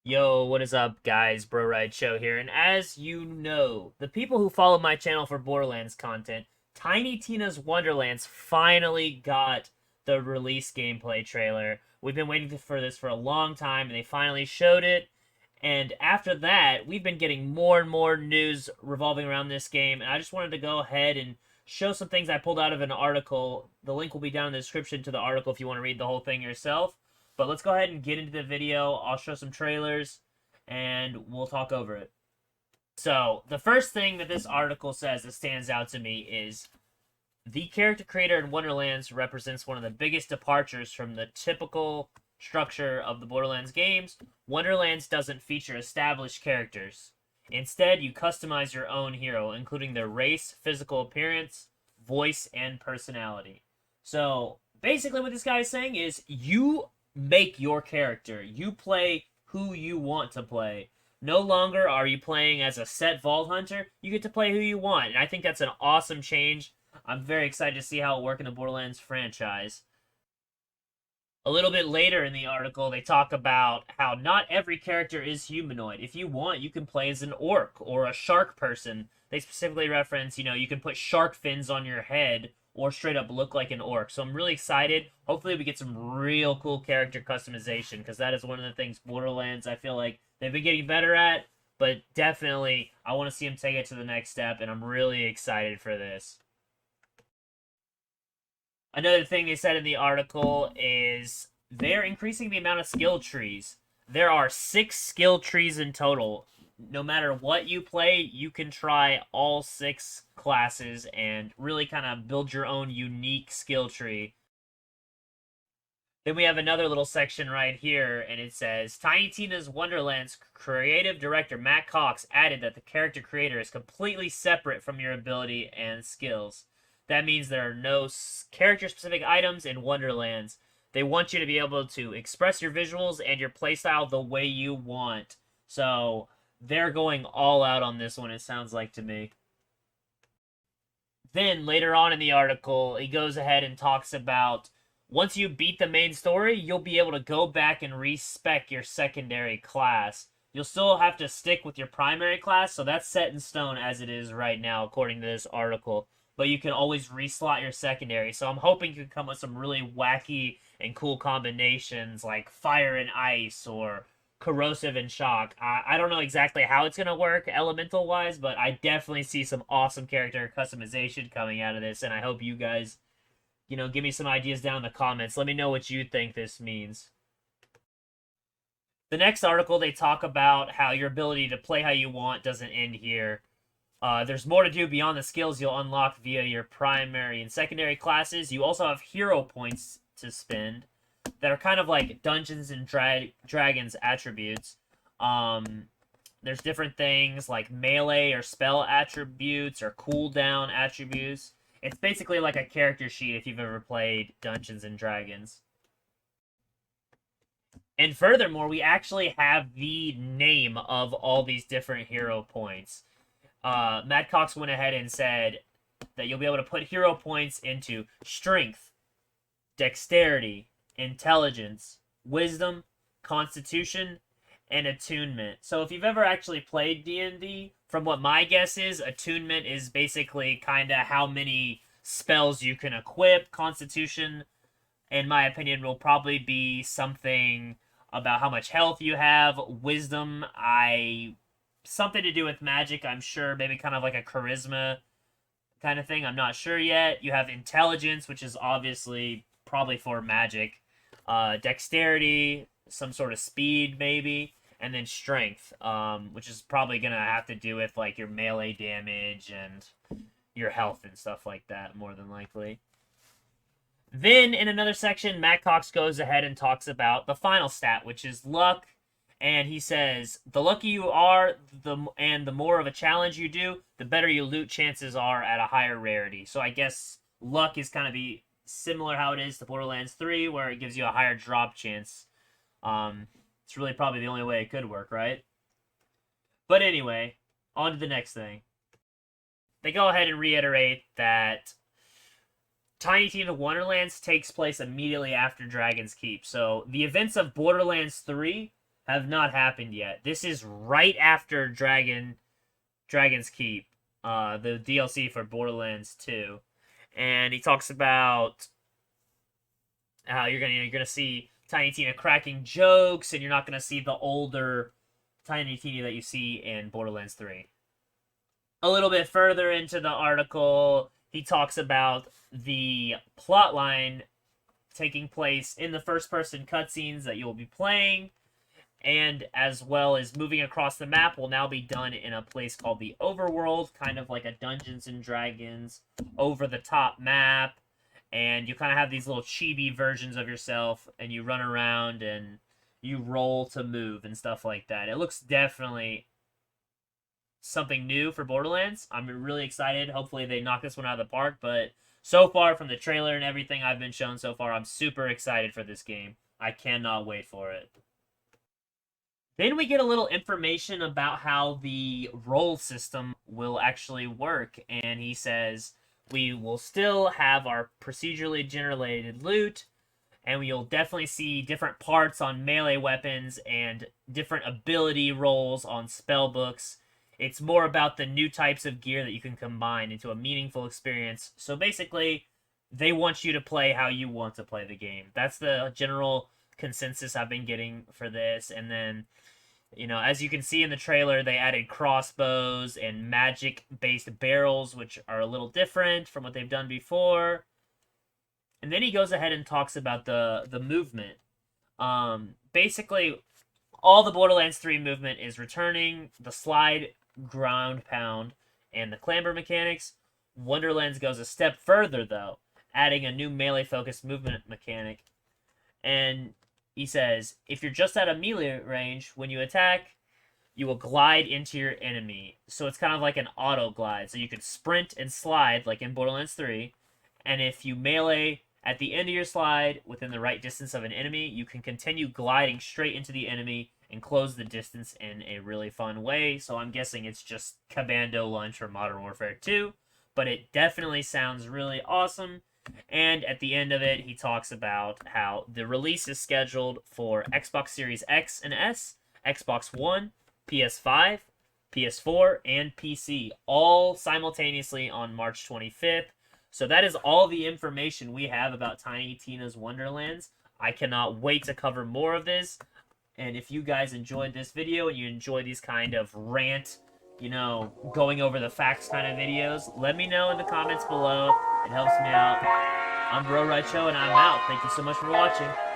Yo, what is up, guys? Bro Ride Show here, and as you know, the people who follow my channel for Borderlands content, Tiny Tina's Wonderlands finally got the release gameplay trailer. We've been waiting for this for a long time, and they finally showed it. And after that, we've been getting more and more news revolving around this game, and I just wanted to go ahead and show some things I pulled out of an article. The link will be down in the description to the article if you want to read the whole thing yourself. But let's go ahead and get into the video. I'll show some trailers and we'll talk over it. So, the first thing that this article says that stands out to me is the character creator in Wonderlands represents one of the biggest departures from the typical structure of the Borderlands games. Wonderlands doesn't feature established characters. Instead, you customize your own hero, including their race, physical appearance, voice, and personality. So, basically, what this guy is saying is you make your character. You play who you want to play. No longer are you playing as a set Vault Hunter. You get to play who you want. And I think that's an awesome change. I'm very excited to see how it works in the Borderlands franchise. A little bit later in the article, they talk about how not every character is humanoid. If you want, you can play as an orc or a shark person. They specifically reference, you can put shark fins on your head or straight up look like an orc. So I'm really excited. Hopefully we get some real cool character customization, because that is one of the things Borderlands I feel like they've been getting better at, but definitely I want to see them take it to the next step, and I'm really excited for this. Another thing they said in the article is they're increasing the amount of skill trees. There are 6 skill trees in total. No matter what you play, you can try all 6 classes and really kind of build your own unique skill tree. Then we have another little section right here, and it says Tiny Tina's Wonderlands creative director Matt Cox added that the character creator is completely separate from your ability and skills. That means there are no character-specific items in Wonderlands. They want you to be able to express your visuals and your playstyle the way you want. So they're going all out on this one, it sounds like to me. Then later on in the article, he goes ahead and talks about once you beat the main story, you'll be able to go back and respec your secondary class. You'll still have to stick with your primary class, so that's set in stone as it is right now, according to this article. But you can always reslot your secondary. So I'm hoping you can come with some really wacky and cool combinations like fire and ice or corrosive and shock. I don't know exactly how it's going to work elemental wise, but I definitely see some awesome character customization coming out of this, and I hope you guys, give me some ideas down in the comments. Let me know what you think this means. The next article, they talk about how your ability to play how you want doesn't end here. There's more to do beyond the skills you'll unlock via your primary and secondary classes. You also have hero points to spend that are kind of like Dungeons and Dragons attributes. There's different things like melee or spell attributes or cooldown attributes. It's basically like a character sheet if you've ever played Dungeons and Dragons. And furthermore, we actually have the name of all these different hero points. Matt Cox went ahead and said that you'll be able to put hero points into strength, dexterity, intelligence, wisdom, constitution, and attunement. So if you've ever actually played D&D, from what my guess is, attunement is basically kind of how many spells you can equip. Constitution, in my opinion, will probably be something about how much health you have. Wisdom, something to do with magic, I'm sure. Maybe kind of like a charisma kind of thing. I'm not sure yet. You have intelligence, which is obviously probably for magic. Dexterity, some sort of speed, maybe. And then strength, which is probably going to have to do with like your melee damage and your health and stuff like that, more than likely. Then, in another section, Matt Cox goes ahead and talks about the final stat, which is luck. And he says, the luckier you are, the more of a challenge you do, the better your loot chances are at a higher rarity. So I guess luck is kind of be similar how it is to Borderlands 3, where it gives you a higher drop chance. It's really probably the only way it could work, right? But anyway, on to the next thing. They go ahead and reiterate that Tiny Tina Wonderlands takes place immediately after Dragon's Keep. So the events of Borderlands 3 have not happened yet. This is right after Dragon's Keep, the DLC for Borderlands 2. And he talks about how you're gonna see Tiny Tina cracking jokes, and you're not gonna see the older Tiny Tina that you see in Borderlands 3. A little bit further into the article, he talks about the plotline taking place in the first-person cutscenes that you'll be playing, and as well as moving across the map will now be done in a place called the Overworld, kind of like a Dungeons and Dragons over-the-top map. And you kind of have these little chibi versions of yourself, and you run around and you roll to move and stuff like that. It looks definitely something new for Borderlands. I'm really excited. Hopefully they knock this one out of the park, but so far from the trailer and everything I've been shown so far, I'm super excited for this game. I cannot wait for it. Then we get a little information about how the roll system will actually work, and he says we will still have our procedurally generated loot, and you'll definitely see different parts on melee weapons and different ability rolls on spell books. It's more about the new types of gear that you can combine into a meaningful experience. So basically, they want you to play how you want to play the game. That's the general consensus I've been getting for this. And then, you know, as you can see in the trailer, they added crossbows and magic-based barrels, which are a little different from what they've done before. And then he goes ahead and talks about the movement. Basically, all the Borderlands 3 movement is returning. The slide, ground pound, and the clamber mechanics. Wonderlands goes a step further, though, adding a new melee-focused movement mechanic. And he says, if you're just at a melee range, when you attack, you will glide into your enemy. So it's kind of like an auto glide. So you can sprint and slide, like in Borderlands 3. And if you melee at the end of your slide, within the right distance of an enemy, you can continue gliding straight into the enemy and close the distance in a really fun way. So I'm guessing it's just Commando Lunge for Modern Warfare 2. But it definitely sounds really awesome. And at the end of it, he talks about how the release is scheduled for Xbox Series X and S, Xbox One, PS5, PS4, and PC, all simultaneously on March 25th. So that is all the information we have about Tiny Tina's Wonderlands. I cannot wait to cover more of this. And if you guys enjoyed this video and you enjoy these kind of rant, you know, going over the facts kind of videos, let me know in the comments below. It helps me out. I'm Bro Right Show, and I'm out. Thank you so much for watching.